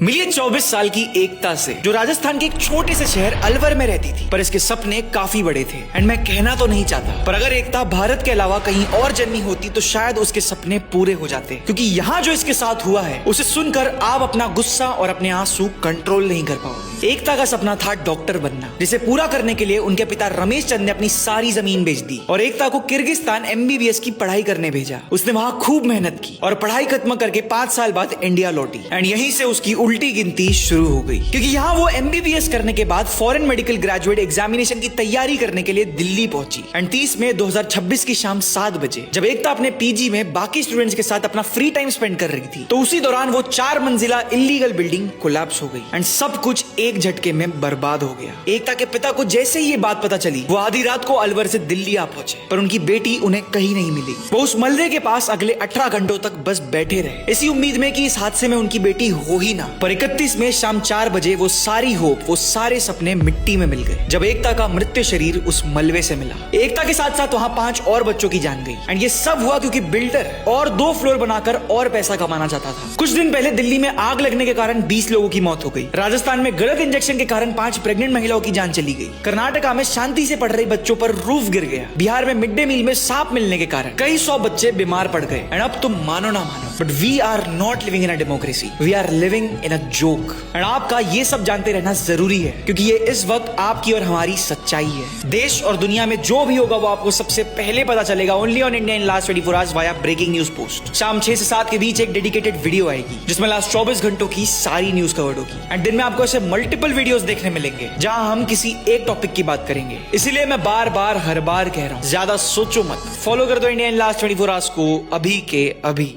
मिलिए 24 साल की एकता से, जो राजस्थान के एक छोटे से शहर अलवर में रहती थी, पर इसके सपने काफी बड़े थे। एंड मैं कहना तो नहीं चाहता, पर अगर एकता भारत के अलावा कहीं और जन्मी होती तो शायद उसके सपने पूरे हो जाते, क्योंकि यहाँ जो इसके साथ हुआ है उसे सुनकर आप अपना गुस्सा और अपने आंसू कंट्रोल नहीं कर पाओगे। एकता का सपना था डॉक्टर बनना, जिसे पूरा करने के लिए उनके पिता रमेश चंद ने अपनी सारी जमीन बेच दी और एकता को किर्गिस्तान MBBS की पढ़ाई करने भेजा। उसने वहाँ खूब मेहनत की और पढ़ाई खत्म करके 5 साल बाद इंडिया लौटी। एंड यहीं से उसकी उल्टी गिनती शुरू हो गई, क्योंकि यहाँ वो MBBS करने के बाद फॉरेन मेडिकल ग्रेजुएट एग्जामिनेशन की तैयारी करने के लिए दिल्ली पहुंची। एंड 30 मई 2026 की शाम 7 बजे जब एकता अपने PG में बाकी स्टूडेंट्स के साथ अपना फ्री टाइम स्पेंड कर रही थी, तो उसी दौरान वो 4 मंजिला इल्लीगल बिल्डिंग कोलैप्स हो गई एंड सब कुछ एक झटके में बर्बाद हो गया। एकता के पिता को जैसे ही ये बात पता चली, वो आधी रात को अलवर से दिल्ली आ पहुंचे, पर उनकी बेटी उन्हें कहीं नहीं मिली। वो उस मलबे के पास अगले 18 घंटों तक बस बैठे रहे, इसी उम्मीद में कि इस हादसे में उनकी बेटी हो ही ना। पर 31 में शाम 4 बजे वो सारी होप, वो सारे सपने मिट्टी में मिल गए जब एकता का मृत्यु शरीर उस मलबे से मिला। एकता के साथ साथ वहाँ 5 और बच्चों की जान गई। एंड ये सब हुआ क्योंकि बिल्डर और 2 फ्लोर बनाकर और पैसा कमाना चाहता था। कुछ दिन पहले दिल्ली में आग लगने के कारण 20 लोगों की मौत हो गई। राजस्थान में गलत इंजेक्शन के कारण 5 प्रेग्नेंट महिलाओं की जान चली गई। कर्नाटका में शांति से पढ़ रहे बच्चों पर रूफ गिर गया। बिहार में मिड डे मील में सांप मिलने के कारण कई 100 बच्चे बीमार पड़ गए। एंड अब तुम मानो ना मानो, but we are not living in a democracy, we are living in a joke. And आपका ये सब जानते रहना जरूरी है, क्योंकि ये इस वक्त आपकी और हमारी सच्चाई है। देश और दुनिया में जो भी होगा वो आपको सबसे पहले पता चलेगा only on India in last 24 hours via breaking news post. शाम 6 से 7 के बीच एक डेडिकेटेड वीडियो आएगी जिसमें लास्ट 24 घंटों की सारी न्यूज कवर्ड होगी। एंड दिन में आपको ऐसे मल्टीपल वीडियोस देखने मिलेंगे जहां हम किसी एक टॉपिक की बात करेंगे। इसीलिए मैं बार बार हर बार कह रहा हूं, ज्यादा सोचो मत, फॉलो कर दो इंडिया इन लास्ट 24 आवर्स को अभी के अभी।